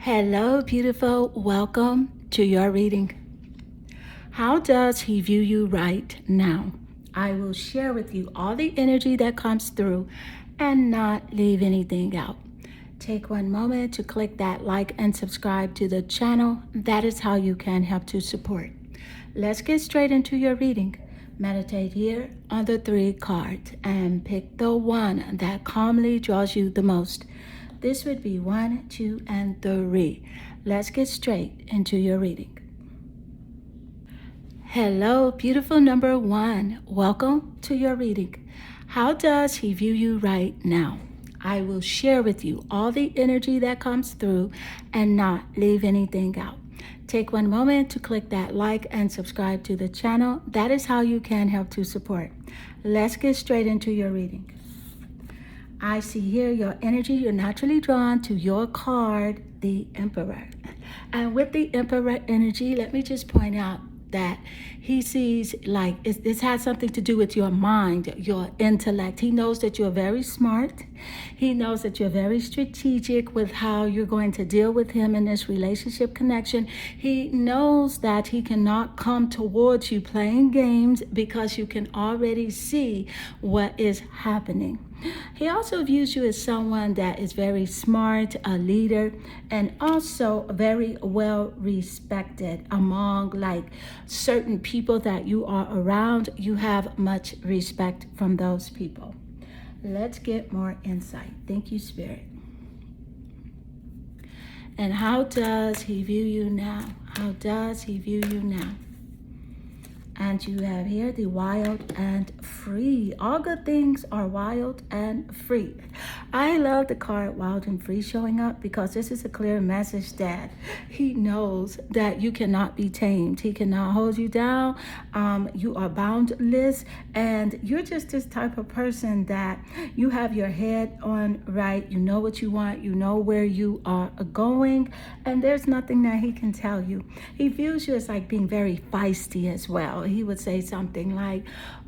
Hello, beautiful. Welcome to your reading. How does he view you right now? I will share with you all the energy that comes through and not leave anything out. Take one moment to click that like and subscribe to the channel. That is how you can help to support. Let's get straight into your reading. Meditate here on the 3 cards and pick the one that calmly draws you the most. This would be 1, 2, and 3. Let's get straight into your reading. Hello, beautiful number 1. Welcome to your reading. How does he view you right now? I will share with you all the energy that comes through and not leave anything out. Take one moment to click that like and subscribe to the channel. That is how you can help to support. Let's get straight into your reading. I see here your energy, you're naturally drawn to your card, the Emperor. And with the Emperor energy, let me just point out that he sees like this has something to do with your mind, your intellect. He knows that you're very smart. He knows that you're very strategic with how you're going to deal with him in this relationship connection. He knows that he cannot come towards you playing games because you can already see what is happening. He also views you as someone that is very smart, a leader, and also very well respected among like certain people that you are around. You have much respect from those people. Let's get more insight. Thank you, Spirit. And how does he view you now? How does he view you now? And you have here the wild and free. All good things are wild and free. I love the card wild and free showing up because this is a clear message that he knows that you cannot be tamed. He cannot hold you down. You are boundless, and you're just this type of person that you have your head on right. You know what you want. You know where you are going, and there's nothing that he can tell you. He views you as like being very feisty as well. He would say something like,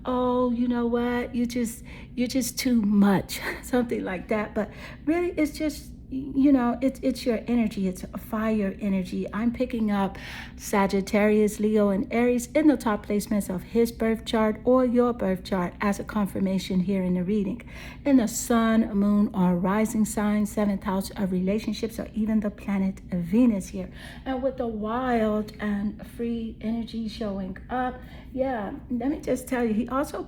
oh, you know what, you're just too much, something like that. But really, it's just, you know, it's your energy. It's a fire energy. I'm picking up Sagittarius, Leo, and Aries in the top placements of his birth chart or your birth chart as a confirmation here in the reading. In the sun, moon, or rising sign, 7th house of relationships, or even the planet Venus here. And with the wild and free energy showing up, yeah, let me just tell you, he also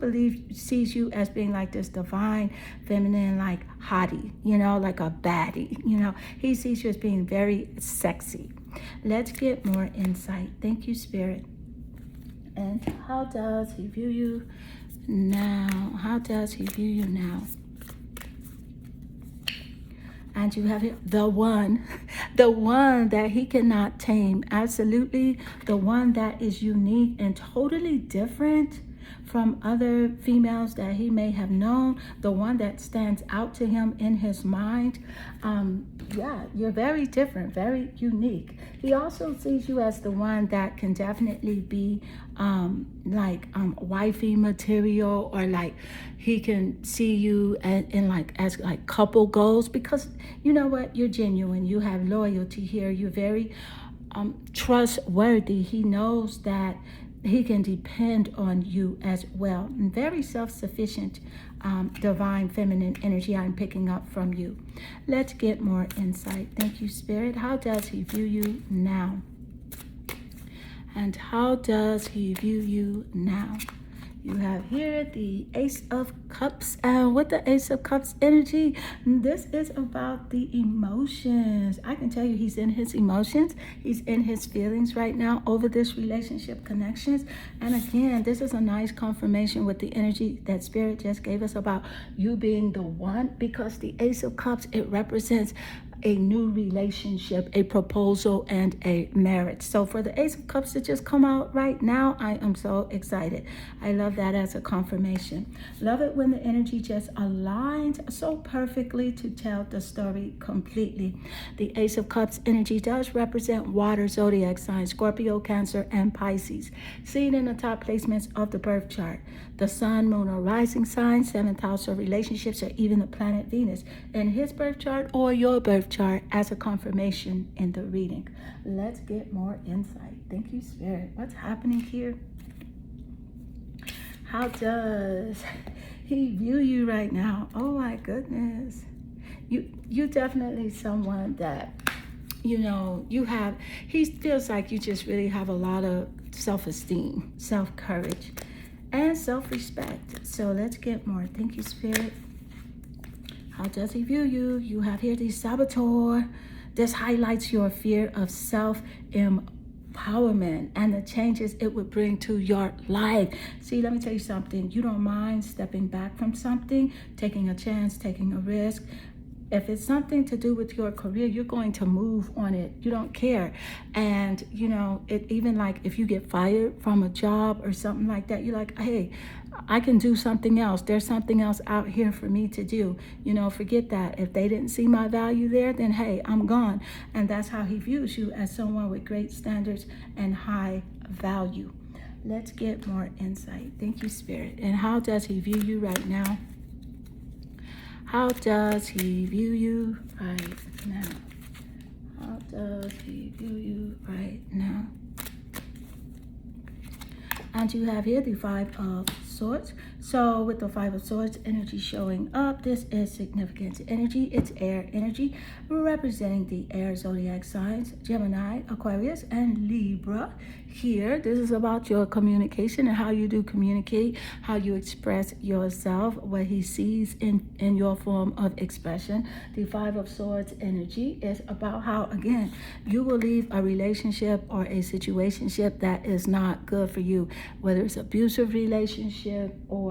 sees you as being like this divine, feminine, like hottie, you know, like a baddie, you know. He sees you as being very sexy. Let's get more insight. Thank you, Spirit. And how does he view you now? How does he view you now? And you have here the one that he cannot tame. Absolutely, the one that is unique and totally different from other females that he may have known, the one that stands out to him in his mind. Yeah, you're very different, very unique. He also sees you as the one that can definitely be wifey material, or like he can see you as couple goals, because you know what, you're genuine, you have loyalty here, you're very trustworthy. He knows that he can depend on you as well. And very self-sufficient, divine feminine energy I'm picking up from you. Let's get more insight. Thank you, Spirit. How does he view you now? And how does he view you now? You have here the Ace of Cups, and with the Ace of Cups energy, this is about the emotions. I can tell you he's in his emotions. He's in his feelings right now over this relationship connections. And again, this is a nice confirmation with the energy that Spirit just gave us about you being the one, because the Ace of Cups, it represents a new relationship, a proposal, and a marriage. So for the Ace of Cups to just come out right now, I am so excited. I love that as a confirmation. Love it when the energy just aligns so perfectly to tell the story completely. The Ace of Cups energy does represent water zodiac signs, Scorpio, Cancer, and Pisces. Seen in the top placements of the birth chart. The sun, moon, or rising sign, 7th house of relationships, or even the planet Venus in his birth chart or your birth chart as a confirmation in the reading. Let's get more insight. Thank you, Spirit. What's happening here? How does he view you right now? Oh my goodness. You definitely someone that, he feels like you just really have a lot of self-esteem, self-courage, and self-respect. So let's get more. Thank you, Spirit. How does he view you? You have here the saboteur. This highlights your fear of self-empowerment and the changes it would bring to your life. See, let me tell you something. You don't mind stepping back from something, taking a chance, taking a risk. If it's something to do with your career, you're going to move on it. You don't care. And, it even like if you get fired from a job or something like that, you're like, hey, I can do something else. There's something else out here for me to do. Forget that. If they didn't see my value there, then hey, I'm gone. And that's how he views you, as someone with great standards and high value. Let's get more insight. Thank you, Spirit. And how does he view you right now? How does he view you right now? How does he view you right now? And you have here the Five of Swords. So with the Five of Swords energy showing up, this is significant energy. It's air energy representing the air zodiac signs, Gemini, Aquarius, and Libra. Here, this is about your communication and how you do communicate, how you express yourself, what he sees in your form of expression. The Five of Swords energy is about how, again, you will leave a relationship or a situationship that is not good for you, whether it's abusive relationship or,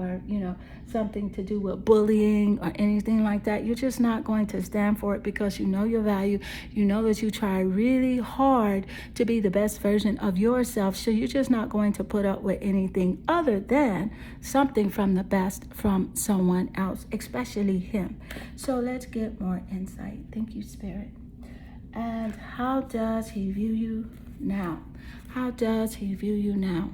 something to do with bullying or anything like that. You're just not going to stand for it because you know your value. You know that you try really hard to be the best version of yourself. So you're just not going to put up with anything other than something from the best from someone else, especially him. So let's get more insight. Thank you, Spirit. And how does he view you now? How does he view you now?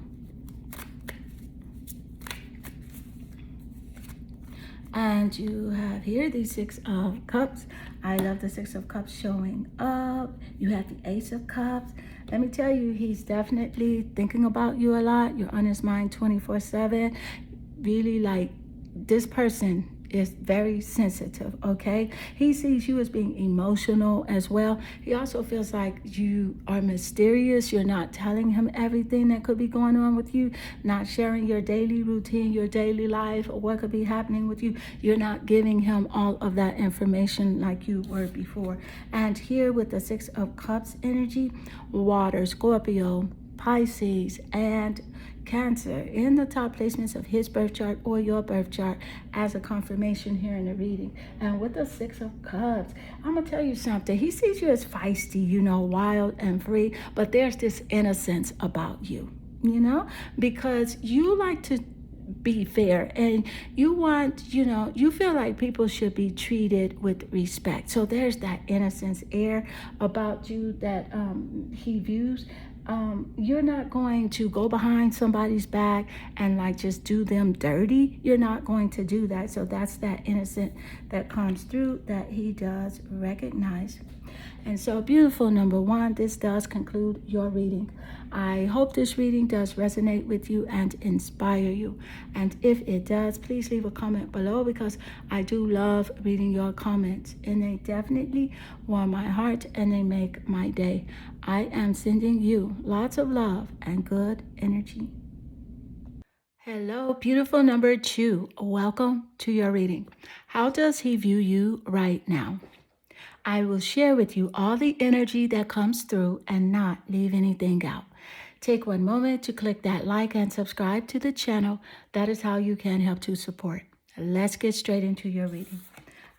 And you have here the Six of Cups. I love the Six of Cups showing up. You have the Ace of Cups. Let me tell you, he's definitely thinking about you a lot. You're on his mind 24/7. Really, like, this person is very sensitive, okay? He sees you as being emotional as well. He also feels like you are mysterious. You're not telling him everything that could be going on with you, not sharing your daily routine, your daily life, or what could be happening with you. You're not giving him all of that information like you were before. And here with the Six of Cups energy, water, Scorpio, Pisces, and Cancer in the top placements of his birth chart or your birth chart as a confirmation here in the reading. And with the Six of Cups, I'm going to tell you something. He sees you as feisty, wild and free, but there's this innocence about you, because you like to be fair and you want, you feel like people should be treated with respect. So there's that innocence air about you that he views. You're not going to go behind somebody's back and like just do them dirty. You're not going to do that. So that's that innocent that comes through that he does recognize. And so beautiful, number one, this does conclude your reading. I hope this reading does resonate with you and inspire you. And if it does, please leave a comment below because I do love reading your comments and they definitely warm my heart and they make my day. I am sending you lots of love and good energy. Hello, beautiful number two. Welcome to your reading. How does he view you right now? I will share with you all the energy that comes through and not leave anything out. Take one moment to click that like and subscribe to the channel. That is how you can help to support. Let's get straight into your reading.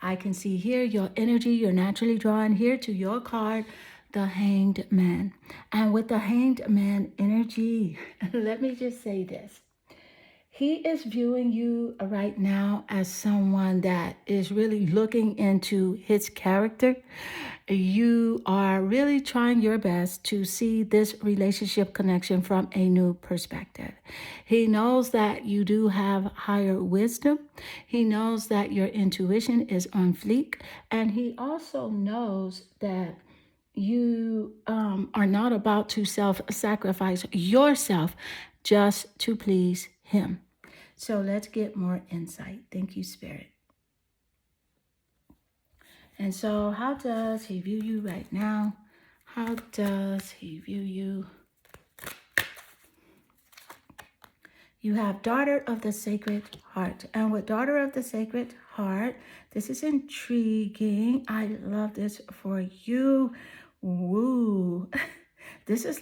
I can see here your energy. You're naturally drawn here to your card, the Hanged Man. And with the Hanged Man energy, let me just say this. He is viewing you right now as someone that is really looking into his character. You are really trying your best to see this relationship connection from a new perspective. He knows that you do have higher wisdom. He knows that your intuition is on fleek. And he also knows that you are not about to self-sacrifice yourself just to please him. So let's get more insight. Thank you, Spirit. And so how does he view you right now? How does he view you? You have Daughter of the Sacred Heart. And with Daughter of the Sacred Heart, this is intriguing. I love this for you. Woo. This is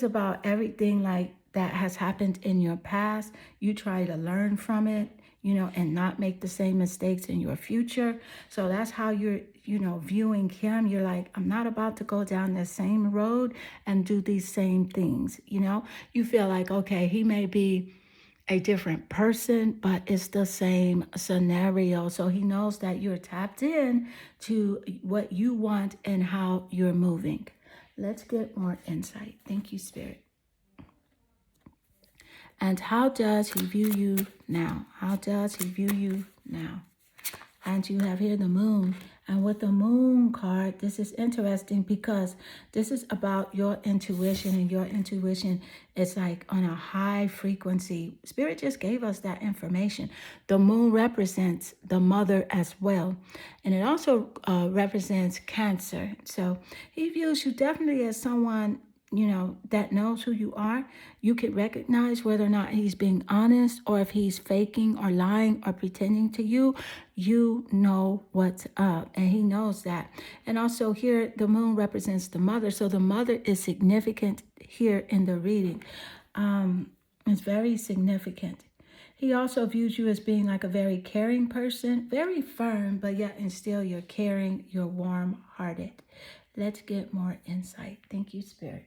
about everything like that has happened in your past. You try to learn from it, and not make the same mistakes in your future. So that's how you're, viewing him. You're like, I'm not about to go down the same road and do these same things. You feel like, okay, he may be a different person, but it's the same scenario. So he knows that you're tapped in to what you want and how you're moving. Let's get more insight. Thank you, Spirit. And how does he view you now? How does he view you now? And you have here the moon. And with the moon card, this is interesting because this is about your intuition. And your intuition is like on a high frequency. Spirit just gave us that information. The moon represents the mother as well. And it also represents Cancer. So he views you definitely as someone that knows who you are. You can recognize whether or not he's being honest or if he's faking or lying or pretending to you. You know what's up, and he knows that. And also here, the moon represents the mother. So the mother is significant here in the reading. It's very significant. He also views you as being like a very caring person, very firm, but yet and still you're caring, you're warm-hearted. Let's get more insight. Thank you, Spirit.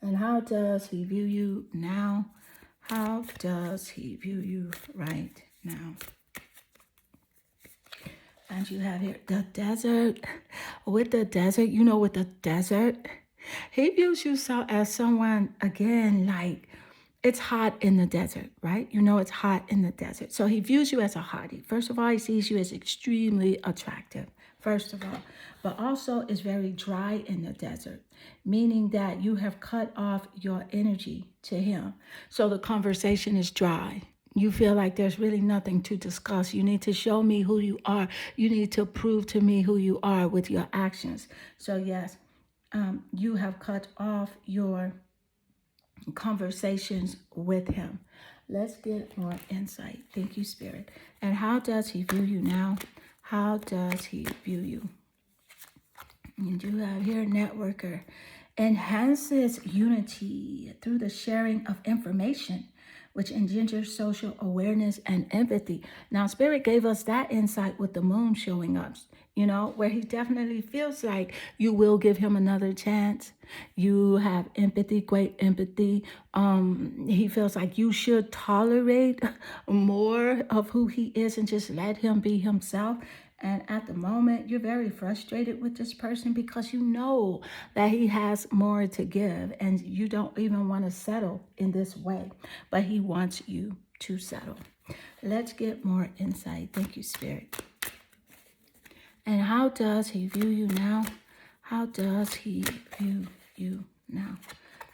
And how does he view you now? How does he view you right now? And you have here the desert. With the desert, with the desert, he views you as someone, again, like it's hot in the desert, right? It's hot in the desert. So he views you as a hottie. First of all, he sees you as extremely attractive, first of all. But also is very dry in the desert, meaning that you have cut off your energy to him. So the conversation is dry. You feel like there's really nothing to discuss. You need to show me who you are. You need to prove to me who you are with your actions. So yes, you have cut off your conversations with him. Let's get more insight. Thank you, Spirit. And how does he view you now? How does he view you? And you have here networker. Enhances unity through the sharing of information, which engenders social awareness and empathy. Now, Spirit gave us that insight with the moon showing up, where he definitely feels like you will give him another chance. You have empathy, great empathy. He feels like you should tolerate more of who he is and just let him be himself. And at the moment, you're very frustrated with this person because you know that he has more to give and you don't even want to settle in this way. But he wants you to settle. Let's get more insight. Thank you, Spirit. And how does he view you now? How does he view you now?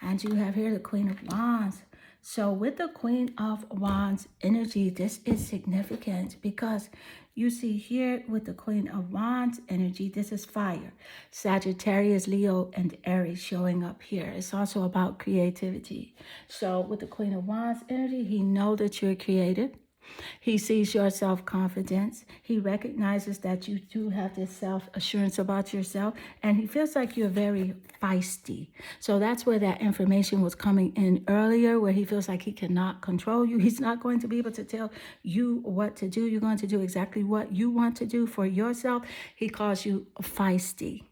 And you have here the Queen of Wands. So with the Queen of Wands energy, this is significant because you see here with the Queen of Wands energy, this is fire. Sagittarius, Leo, and Aries showing up here. It's also about creativity. So with the Queen of Wands energy, he knows that you're creative. He sees your self-confidence. He recognizes that you do have this self-assurance about yourself. And he feels like you're very feisty. So that's where that information was coming in earlier, where he feels like he cannot control you. He's not going to be able to tell you what to do. You're going to do exactly what you want to do for yourself. He calls you feisty.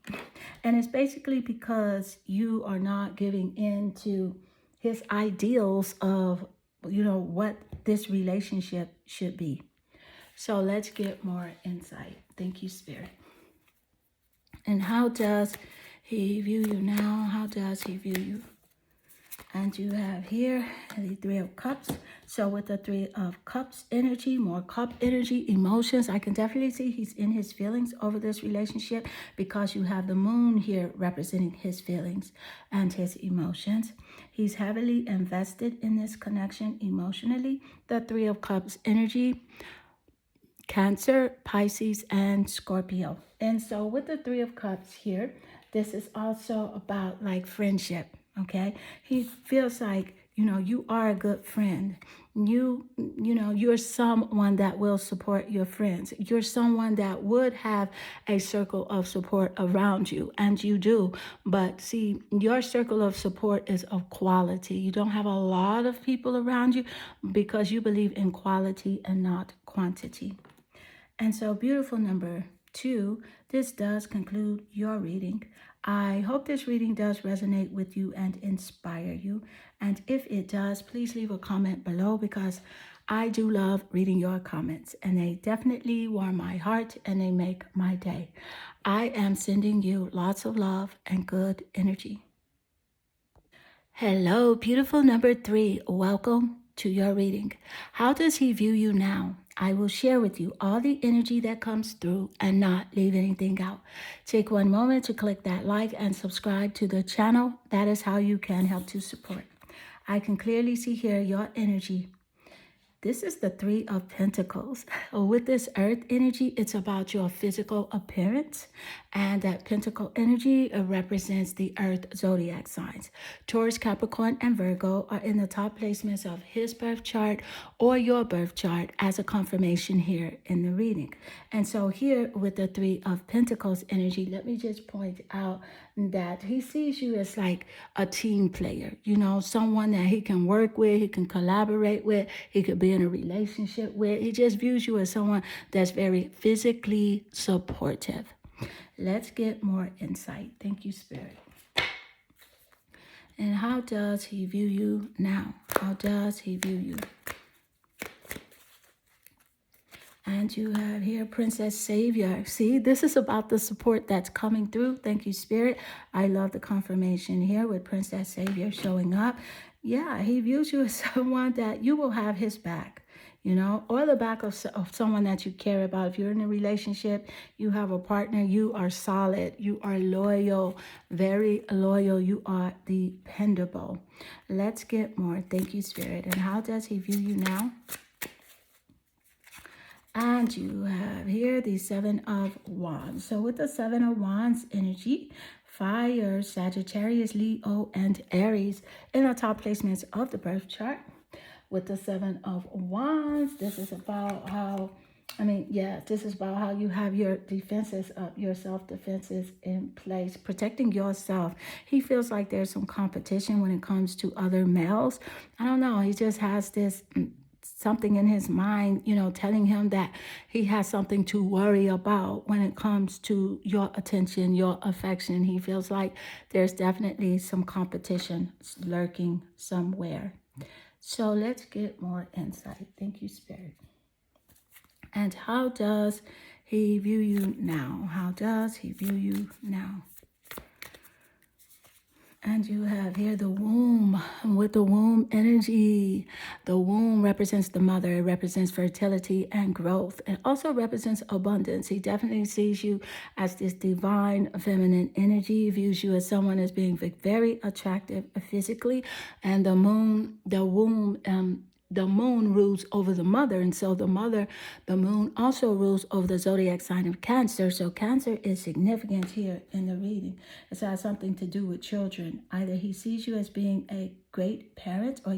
And it's basically because you are not giving in to his ideals of, what this relationship should be. So let's get more insight. Thank you, Spirit. And how does he view you now? How does he view you? And you have here the Three of Cups. So with the Three of Cups energy, more cup energy, emotions, I can definitely see he's in his feelings over this relationship, because you have the moon here representing his feelings and his emotions. He's heavily invested in this connection emotionally. The Three of Cups energy, Cancer, Pisces, and Scorpio. And so with the Three of Cups here, this is also about like friendship, okay? He feels like, you are a good friend. You're someone that will support your friends. You're someone that would have a circle of support around you, and you do. But see, your circle of support is of quality. You don't have a lot of people around you because you believe in quality and not quantity. And so, beautiful number 2, this does conclude your reading. I hope this reading does resonate with you and inspire you. And if it does, please leave a comment below, because I do love reading your comments, and they definitely warm my heart and they make my day. I am sending you lots of love and good energy. Hello, beautiful number 3. Welcome to your reading. How does he view you now? I will share with you all the energy that comes through and not leave anything out. Take one moment to click that like and subscribe to the channel. That is how you can help to support. I can clearly see here your energy. This is the Three of Pentacles. With this earth energy, it's about your physical appearance. And that pentacle energy represents the earth zodiac signs. Taurus, Capricorn, and Virgo are in the top placements of his birth chart or your birth chart as a confirmation here in the reading. And so here with the Three of Pentacles energy, let me just point out that he sees you as like a team player, someone that he can work with, he can collaborate with, he could be in a relationship with. He just views you as someone that's very physically supportive. Let's get more insight. Thank you, Spirit. And how does he view you now? How does he view you? And you have here Princess Savior. See, this is about the support that's coming through. Thank you, Spirit. I love the confirmation here with Princess Savior showing up. Yeah, he views you as someone that you will have his back, or the back of someone that you care about. If you're in a relationship, you have a partner, you are solid, you are loyal, very loyal, you are dependable. Let's get more. Thank you, Spirit. And how does he view you now? And you have here the Seven of Wands. So with the Seven of Wands energy, fire, Sagittarius, Leo, and Aries in the top placements of the birth chart. With the Seven of Wands, this is about how, this is about how you have your defenses up, your self-defenses in place, protecting yourself. He feels like there's some competition when it comes to other males. I don't know. He just has this something in his mind, telling him that he has something to worry about when it comes to your attention, your affection. He feels like there's definitely some competition lurking somewhere. So let's get more insight. Thank you, Spirit. And how does he view you now? How does he view you now? And you have here the womb. With the womb energy, the womb represents the mother. It represents fertility and growth. It also represents abundance. He definitely sees you as this divine feminine energy. He views you as someone as being very attractive physically. And the moon rules over the mother, and so the moon also rules over the zodiac sign of Cancer. So Cancer is significant here in the reading. It has something to do with children. Either he sees you as being a great parent, or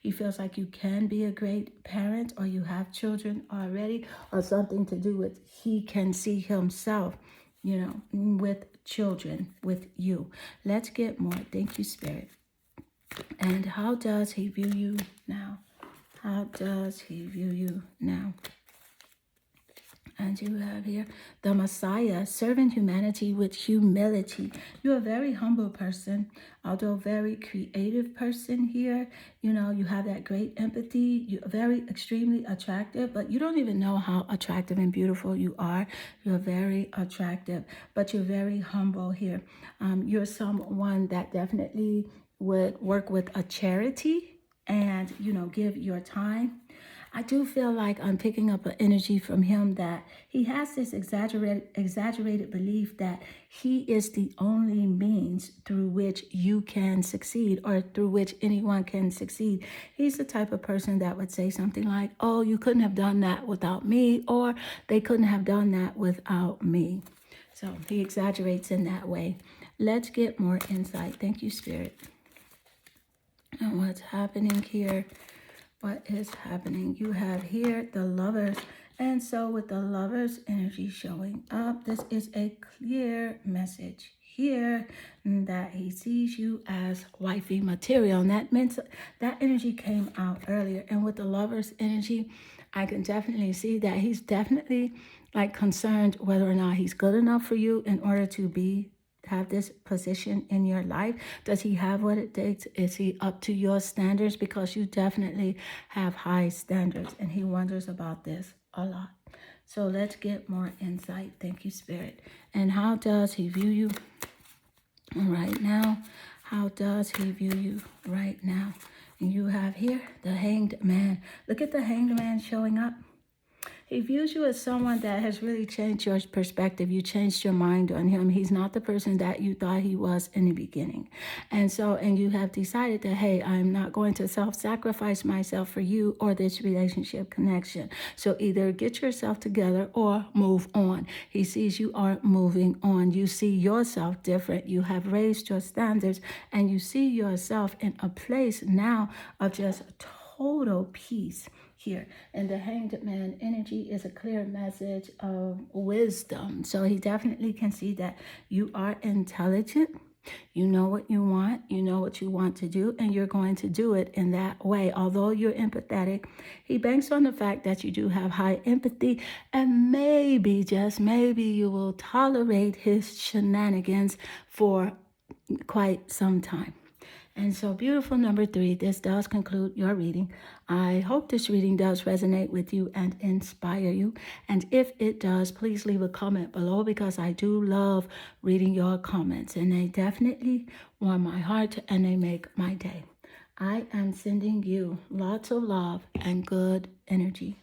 he feels like you can be a great parent, or you have children already, or something to do with he can see himself, with children, with you. Let's get more. Thank you, Spirit. And how does he view you now? How does he view you now? And you have here the Messiah, serving humanity with humility. You're a very humble person, although very creative person here. You know, you have that great empathy. You're very extremely attractive, but you don't even know how attractive and beautiful you are. You're very attractive, but you're very humble here. You're someone that definitely would work with a charity and, you know, give your time. I do feel like I'm picking up an energy from him that he has this exaggerated belief that he is the only means through which you can succeed or through which anyone can succeed. He's the type of person that would say something like, oh, you couldn't have done that without me, or they couldn't have done that without me. So he exaggerates in that way. Let's get more insight. Thank you, Spirit. And what's happening here? What is happening? You have here the Lovers. And so with the Lovers energy showing up, this is a clear message here that he sees you as wifey material. And that meant that energy came out earlier. And with the Lovers energy, I can definitely see that he's definitely like concerned whether or not he's good enough for you in order to have this position in your life. Does he have what it takes? Is he up to your standards? Because you definitely have high standards, and he wonders about this a lot. So let's get more insight. Thank you, Spirit. And how does he view you right now? How does he view you right now? And you have here the Hanged Man. Look at the Hanged Man showing up. He views you as someone that has really changed your perspective. You changed your mind on him. He's not the person that you thought he was in the beginning. And you have decided that, hey, I'm not going to self-sacrifice myself for you or this relationship connection. So either get yourself together or move on. He sees you are moving on. You see yourself different. You have raised your standards, and you see yourself in a place now of just total peace here. And the Hanged Man energy is a clear message of wisdom. So he definitely can see that you are intelligent. You know what you want. You know what you want to do, and you're going to do it in that way. Although you're empathetic, he banks on the fact that you do have high empathy, and maybe, just maybe, you will tolerate his shenanigans for quite some time. And so, beautiful number 3, this does conclude your reading. I hope this reading does resonate with you and inspire you. And if it does, please leave a comment below, because I do love reading your comments, and they definitely warm my heart and they make my day. I am sending you lots of love and good energy.